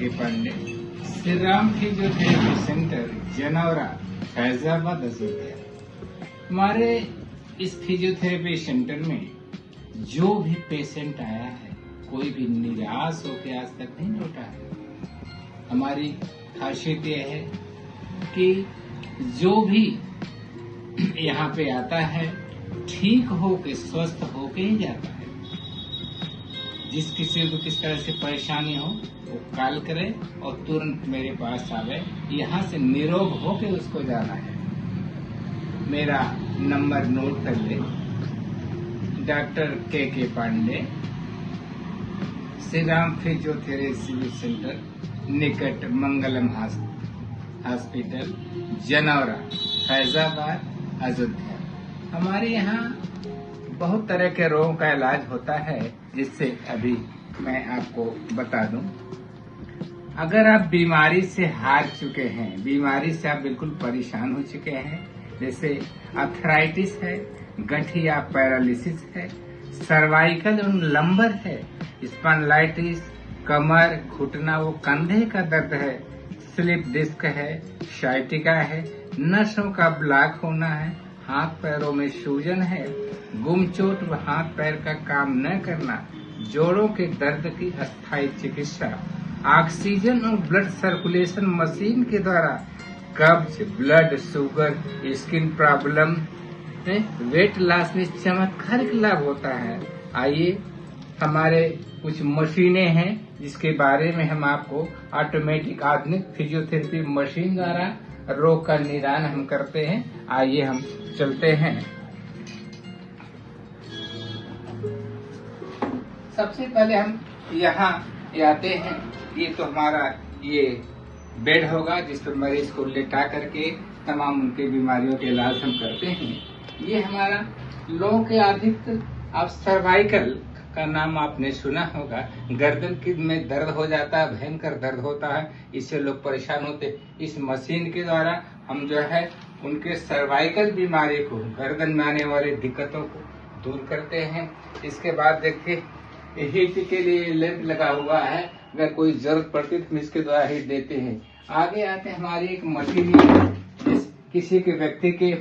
के Pandey, Shri Ram physiotherapy centre, Janaura, Faizabad, Ayodhya. हमारे इस फिजियोथेरेपी सेंटर में जो भी पेशेंट आया है, कोई भी निराश होकर आज तक नहीं लौटा है। हमारी खासियत यह है कि जो भी यहाँ पे आता है ठीक होके, स्वस्थ होके ही जाता है। जिस किसी को किस तरह से परेशानी हो वो कॉल करे और तुरंत मेरे पास आवे, यहाँ से निरोग होके उसको जाना है। मेरा नंबर नोट कर ले, डॉक्टर के पांडे, श्री राम फिजियोथेरेपी सेंटर, निकट मंगलम हॉस्पिटल, जनौरा, फैजाबाद, अयोध्या। हमारे यहाँ बहुत तरह के रोगों का इलाज होता है, जिससे अभी मैं आपको बता दूं। अगर आप बीमारी से हार चुके हैं, बीमारी से आप बिल्कुल परेशान हो चुके हैं, जैसे अर्थराइटिस है, गठिया पैरालिसिस है, सर्वाइकल लंबर है, स्पॉन्डिलाइटिस, कमर, घुटना वो कंधे का दर्द है, स्लिप डिस्क है, साइटिका है, नसों का ब्लॉक होना है, हाथ पैरों में सूजन है, गुमचोट व हाथ पैर का काम न करना, जोड़ों के दर्द की अस्थायी चिकित्सा, ऑक्सीजन और ब्लड सर्कुलेशन मशीन के द्वारा कब्ज, blood sugar, skin problem, weight loss में चमत्कारिक लाभ होता है। आइए, हमारे कुछ मशीनें हैं जिसके बारे में हम आपको ऑटोमेटिक आधुनिक फिजियोथेरेपी मशीन द्वारा रोग का निदान हम करते हैं। आइए हम चलते हैं। सबसे पहले हम यहाँ आते हैं। ये तो हमारा ये बेड होगा जिस पर मरीज को लेटा करके तमाम उनके बीमारियों के इलाज हम करते हैं। ये हमारा लोगों के अधिक अब सर्वाइकल का नाम आपने सुना होगा। गर्दन की में दर्द हो जाता है, भयंकर दर्द होता है, इससे लोग परेशान होते। इस मशीन के द्वारा हम जो है उनके सर्वाइकल बीमारी को, गर्दन में आने वाली दिक्कतों को दूर करते हैं। इसके बाद देखिए, हीट के लिए लैंप लगा हुआ है, अगर कोई जरूरत पड़ती तो हम इसके द्वारा हीट देते हैं। आगे आते हमारी एक मशीन है, किसी के व्यक्ति के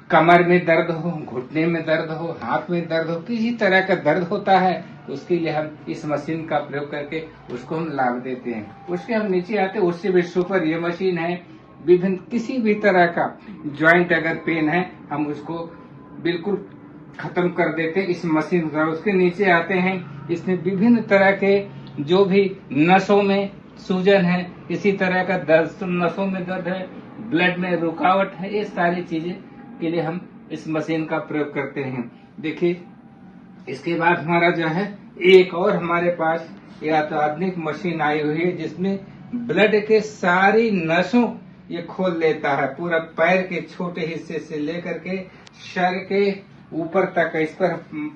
कमर में दर्द हो, घुटने में दर्द हो, हाथ में दर्द हो, किसी तरह का दर्द होता है, तो उसके लिए हम इस मशीन का प्रयोग करके उसको हम लाभ देते हैं। उसके हम नीचे आते हैं, उससे भी सुपर ये मशीन है। विभिन्न किसी भी तरह का ज्वाइंट अगर पेन है, हम उसको बिल्कुल खत्म कर देते हैं इस मशीन द्वारा। उसके नीचे आते हैं, इसमें विभिन्न तरह के जो भी नसों में सूजन है, किसी तरह का दर्द, नसों में दर्द है, ब्लड में रुकावट है, ये सारी चीजें के लिए हम इस मशीन का प्रयोग करते हैं। देखिए, इसके बाद हमारा जो है एक और हमारे पास यह तो आधुनिक मशीन आई हुई है, जिसमें ब्लड के सारी नसों ये खोल लेता है। पूरा पैर के छोटे हिस्से से लेकर के सर के ऊपर तक इस पर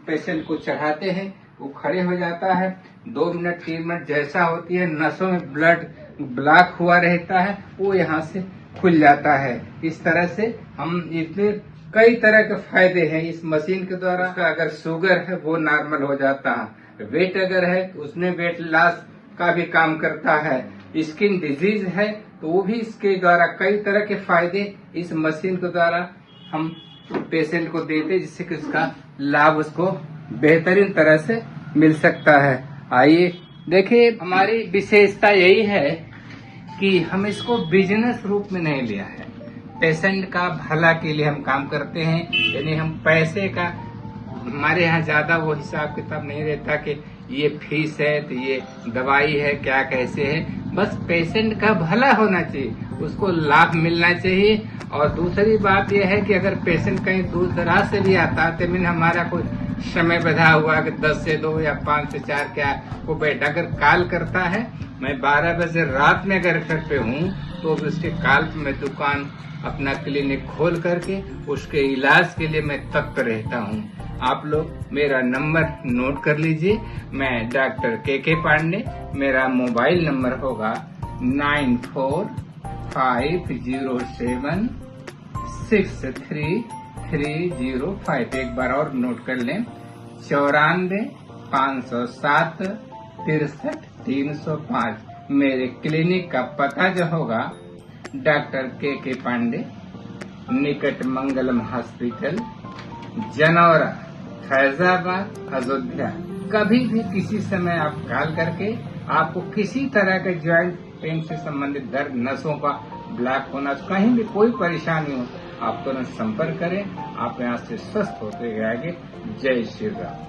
पेशेंट को चढ़ाते हैं, वो खड़े हो जाता है। 2 मिनट 3 मिनट जैसा होती है, नसों में ब्लड ब्लॉक हुआ रहता है, वो यहाँ से खुल जाता है। इस तरह से हम इसमें कई तरह के फायदे हैं इस मशीन के द्वारा। अगर शुगर है वो नॉर्मल हो जाता है, वेट अगर है उसमें वेट लॉस का भी काम करता है, स्किन डिजीज है तो वो भी इसके द्वारा कई तरह के फायदे इस मशीन के द्वारा हम पेशेंट को देते हैं, जिससे कि उसका लाभ उसको बेहतरीन तरह से मिल सकता है। आइए देखिए, हमारी विशेषता यही है कि हम इसको बिजनेस रूप में नहीं लिया है। पेशेंट का भला के लिए हम काम करते हैं, यानी हम पैसे का, हमारे यहाँ ज्यादा वो हिसाब किताब नहीं रहता कि ये फीस है तो ये दवाई है, क्या कैसे है। बस पेशेंट का भला होना चाहिए, उसको लाभ मिलना चाहिए। और दूसरी बात यह है कि अगर पेशेंट कहीं दूर दराज से भी आता है, तो हमारा कोई समय बधा हुआ कि 10 से 2 या 5 से 4 क्या वो बैठा अगर कॉल करता है, मैं 12 बजे रात में अगर घर पे हूँ तो उसके कॉल पे मैं दुकान अपना क्लिनिक खोल करके उसके इलाज के लिए मैं तत्पर रहता हूँ। आप लोग मेरा नंबर नोट कर लीजिए। मैं डॉक्टर के पांडे, मेरा मोबाइल नंबर होगा 9456363305। एक बार और नोट कर लें, 94 507 63 305। मेरे क्लिनिक का पता जो होगा डॉक्टर के पांडे, निकट मंगलम हॉस्पिटल, जनौरा, फैजाबाद, अयोध्या। कभी भी किसी समय आप कॉल करके आपको किसी तरह के ज्वाइंट पेन से संबंधित दर्द, नसों का ब्लॉक होना, कहीं भी कोई परेशानी हो, आप तुरंत संपर्क करें। आप यहाँ से स्वस्थ होते जाएंगे। जय श्री राम।